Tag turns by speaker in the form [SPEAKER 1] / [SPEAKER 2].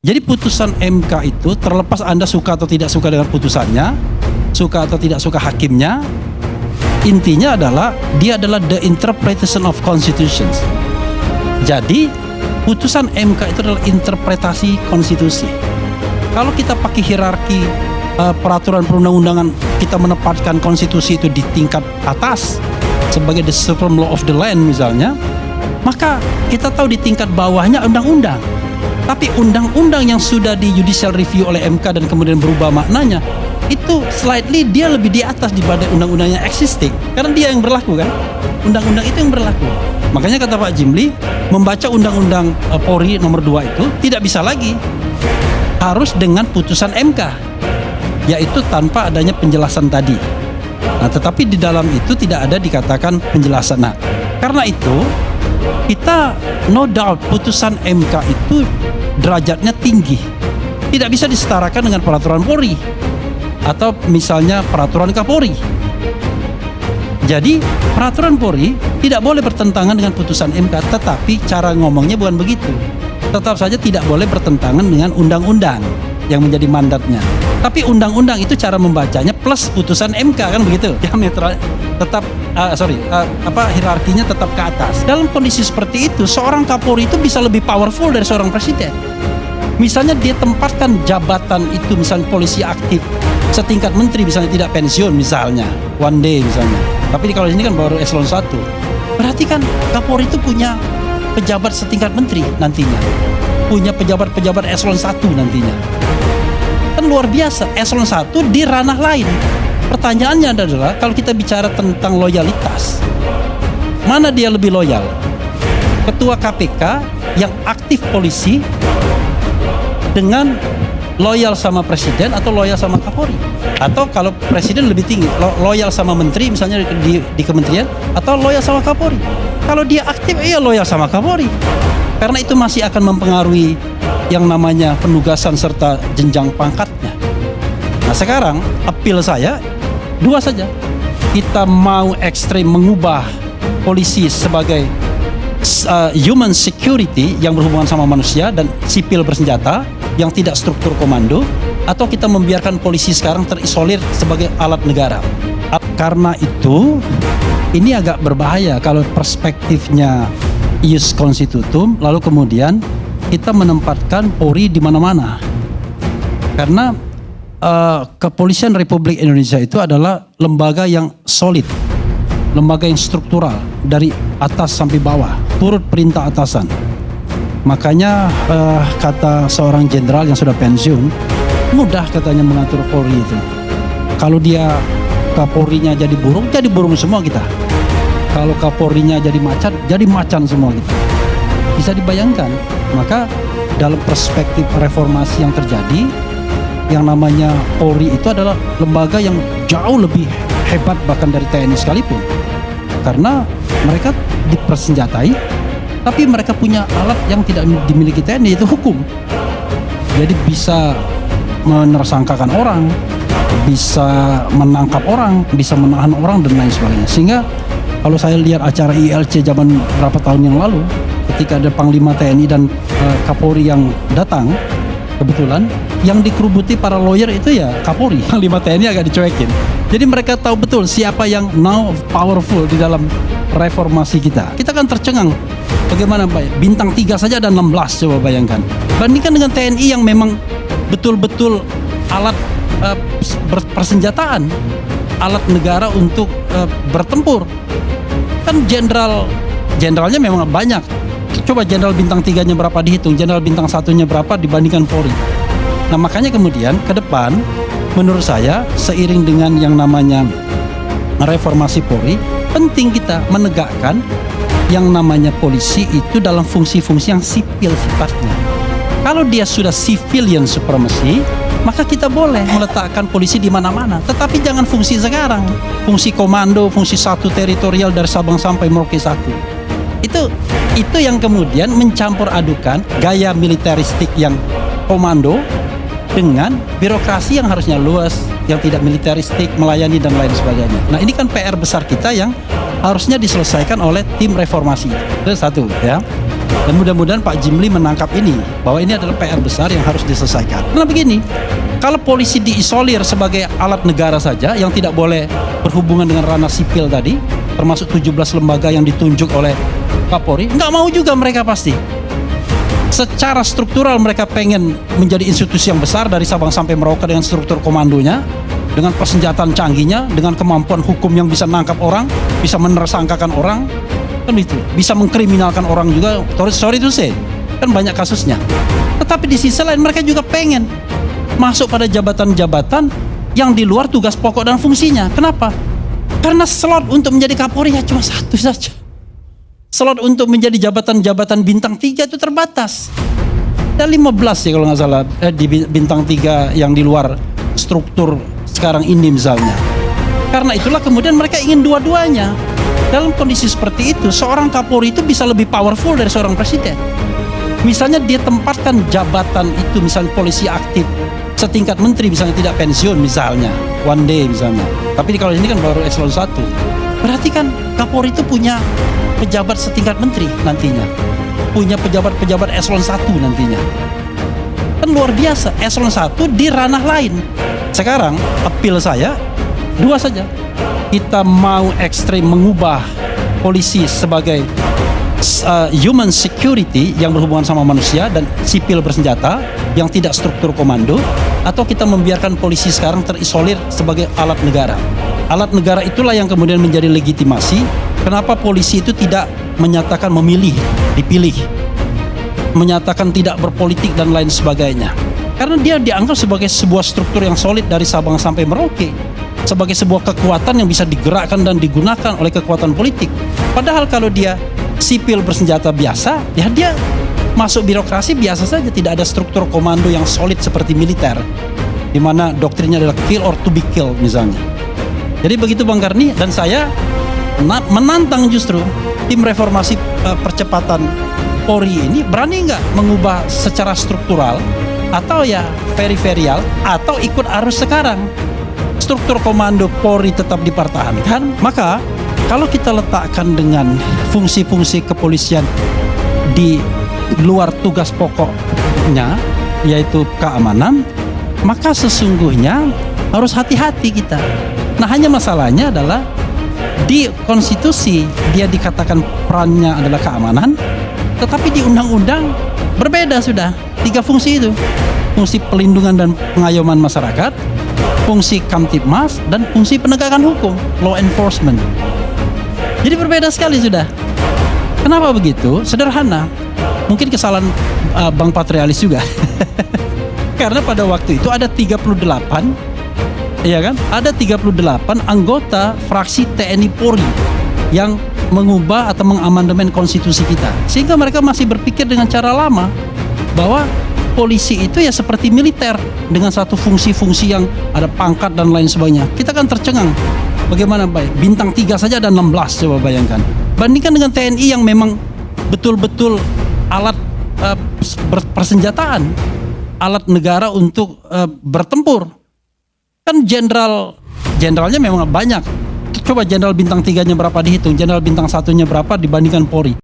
[SPEAKER 1] Jadi putusan MK itu terlepas Anda suka atau tidak suka dengan putusannya, suka atau tidak suka hakimnya, intinya adalah dia adalah the interpretation of constitutions. Jadi putusan MK itu adalah interpretasi konstitusi. Kalau kita pakai hierarki peraturan perundang-undangan, kita menempatkan konstitusi itu di tingkat atas sebagai the supreme law of the land misalnya, maka kita tahu di tingkat bawahnya undang-undang. Tapi undang-undang yang sudah di judicial review oleh MK dan kemudian berubah maknanya, itu slightly dia lebih di atas dibanding undang-undang yang existing, karena dia yang berlaku kan, undang-undang itu yang berlaku. Makanya kata Pak Jimli, membaca undang-undang Polri nomor 2 itu tidak bisa lagi, harus dengan putusan MK, yaitu tanpa adanya penjelasan tadi. Nah, tetapi di dalam itu tidak ada dikatakan penjelasan. Nah, karena itu kita no doubt putusan MK itu derajatnya tinggi, tidak bisa disetarakan dengan peraturan Polri atau misalnya peraturan Kapolri. Jadi peraturan Polri tidak boleh bertentangan dengan putusan MK, tetapi cara ngomongnya bukan begitu. Tetap saja tidak boleh bertentangan dengan undang-undang yang menjadi mandatnya. Tapi undang-undang itu cara membacanya plus putusan MK kan begitu. Diametral tetap hierarkinya tetap ke atas. Dalam kondisi seperti itu, seorang Kapolri itu bisa lebih powerful dari seorang presiden. Misalnya dia tempatkan jabatan itu, misalnya polisi aktif setingkat menteri, misalnya tidak pensiun misalnya, one day misalnya. Tapi kalau ini kan baru eselon 1. Berarti kan Kapolri itu punya pejabat setingkat menteri nantinya, punya pejabat-pejabat eselon 1 nantinya. Kan luar biasa, eselon 1 di ranah lain. Pertanyaannya adalah, kalau kita bicara tentang loyalitas, mana dia lebih loyal? Ketua KPK yang aktif polisi dengan loyal sama presiden atau loyal sama Kapolri? Atau kalau presiden lebih tinggi, loyal sama menteri misalnya di kementerian, atau loyal sama Kapolri? Kalau dia aktif, iya loyal sama Kapolri, karena itu masih akan mempengaruhi yang namanya penugasan serta jenjang pangkatnya. Nah, sekarang appeal saya dua saja. Kita mau ekstrem mengubah polisi sebagai human security yang berhubungan sama manusia dan sipil bersenjata yang tidak struktur komando, atau kita membiarkan polisi sekarang terisolir sebagai alat negara. Karena itu ini agak berbahaya kalau perspektifnya ius constitutum, lalu kemudian kita menempatkan Polri di mana-mana. Karena Kepolisian Republik Indonesia itu adalah lembaga yang solid, lembaga yang struktural dari atas sampai bawah, turut perintah atasan. Makanya kata seorang jenderal yang sudah pensiun, mudah katanya mengatur Polri itu. Kalau dia Kapolrinya jadi burung semua kita. Kalau Kapolrinya jadi macan semua kita. Bisa dibayangkan. Maka dalam perspektif reformasi yang terjadi, yang namanya Polri itu adalah lembaga yang jauh lebih hebat bahkan dari TNI sekalipun. Karena mereka dipersenjatai, tapi mereka punya alat yang tidak dimiliki TNI, yaitu hukum. Jadi bisa menersangkakan orang, bisa menangkap orang, bisa menahan orang dan lain sebagainya. Sehingga kalau saya lihat acara ILC zaman berapa tahun yang lalu, ketika ada Panglima TNI dan Kapolri yang datang, kebetulan yang dikerubuti para lawyer itu ya Kapolri. Panglima TNI agak dicuekin. Jadi mereka tahu betul siapa yang now powerful di dalam reformasi kita. Kita kan tercengang. Bagaimana bintang 3 saja ada 16, coba bayangkan. Bandingkan dengan TNI yang memang betul-betul alat persenjataan, alat negara untuk bertempur. Kan jenderalnya memang banyak. Coba jenderal bintang 3-nya berapa dihitung, jenderal bintang 1-nya berapa dibandingkan Polri. Nah, makanya kemudian ke depan menurut saya seiring dengan yang namanya reformasi Polri, penting kita menegakkan yang namanya polisi itu dalam fungsi-fungsi yang sipil sifatnya. Kalau dia sudah civilian supremacy, maka kita boleh meletakkan polisi di mana-mana, tetapi jangan fungsi sekarang, fungsi komando, fungsi satu teritorial dari Sabang sampai Merauke 1. Itu yang kemudian mencampur adukan gaya militeristik yang komando dengan birokrasi yang harusnya luas, yang tidak militeristik, melayani dan lain sebagainya. Nah, ini kan PR besar kita yang harusnya diselesaikan oleh tim reformasi. Itu satu ya. Dan mudah-mudahan Pak Jimli menangkap ini, bahwa ini adalah PR besar yang harus diselesaikan. Karena begini, kalau polisi diisolir sebagai alat negara saja yang tidak boleh berhubungan dengan ranah sipil tadi, termasuk 17 lembaga yang ditunjuk oleh Kapolri, nggak mau juga mereka pasti. Secara struktural mereka pengen menjadi institusi yang besar dari Sabang sampai Merauke dengan struktur komandonya, dengan persenjataan canggihnya, dengan kemampuan hukum yang bisa menangkap orang, bisa menersangkakan orang, kan itu, bisa mengkriminalkan orang juga. Sorry to say, kan banyak kasusnya. Tetapi di sisi lain mereka juga pengen masuk pada jabatan-jabatan yang di luar tugas pokok dan fungsinya. Kenapa? Karena slot untuk menjadi Kapolri ya cuma satu saja. Slot untuk menjadi jabatan-jabatan bintang 3 itu terbatas. Ada 15 ya kalau nggak salah di bintang 3 yang di luar struktur sekarang ini misalnya. Karena itulah kemudian mereka ingin dua-duanya. Dalam kondisi seperti itu, seorang Kapolri itu bisa lebih powerful dari seorang presiden. Misalnya dia tempatkan jabatan itu, misalnya polisi aktif setingkat menteri, misalnya tidak pensiun misalnya, one day misalnya. Tapi kalau ini kan baru eselon 1. Berarti kan Kapolri itu punya pejabat setingkat menteri nantinya. Punya pejabat-pejabat eselon 1 nantinya. Kan luar biasa, eselon 1 di ranah lain. Sekarang appeal saya 2 saja. Kita mau ekstrem mengubah polisi sebagai human security yang berhubungan sama manusia dan sipil bersenjata yang tidak struktur komando, atau kita membiarkan polisi sekarang terisolir sebagai alat negara. Alat negara itulah yang kemudian menjadi legitimasi kenapa polisi itu tidak menyatakan memilih, dipilih, menyatakan tidak berpolitik dan lain sebagainya. Karena dia dianggap sebagai sebuah struktur yang solid dari Sabang sampai Merauke, sebagai sebuah kekuatan yang bisa digerakkan dan digunakan oleh kekuatan politik. Padahal kalau dia sipil bersenjata biasa, ya dia masuk birokrasi biasa saja, tidak ada struktur komando yang solid seperti militer, di mana doktrinnya adalah kill or to be killed misalnya. Jadi begitu Bang Karni, dan saya menantang justru tim reformasi percepatan Polri ini berani nggak mengubah secara struktural atau ya periferial atau ikut arus sekarang. Struktur komando Polri tetap dipertahankan, maka kalau kita letakkan dengan fungsi-fungsi kepolisian di luar tugas pokoknya, yaitu keamanan, maka sesungguhnya harus hati-hati kita. Nah, hanya masalahnya adalah di konstitusi dia dikatakan perannya adalah keamanan, tetapi di undang-undang berbeda sudah 3 fungsi itu. Fungsi pelindungan dan pengayoman masyarakat, fungsi Kamtibmas, dan fungsi penegakan hukum, law enforcement. Jadi berbeda sekali sudah. Kenapa begitu? Sederhana. Mungkin kesalahan Bang Patrialis juga. Karena pada waktu itu ada 38, ya kan? Ada 38 anggota fraksi TNI Polri yang mengubah atau mengamandemen konstitusi kita. Sehingga mereka masih berpikir dengan cara lama bahwa polisi itu ya seperti militer dengan satu fungsi-fungsi yang ada pangkat dan lain sebagainya. Kita kan tercengang. Bagaimana baik? Bintang 3 saja ada 16, coba bayangkan. Bandingkan dengan TNI yang memang betul-betul alat persenjataan, alat negara untuk bertempur. Kan jenderalnya memang banyak. Coba jenderal bintang 3-nya berapa dihitung, jenderal bintang 1-nya berapa dibandingkan Polri.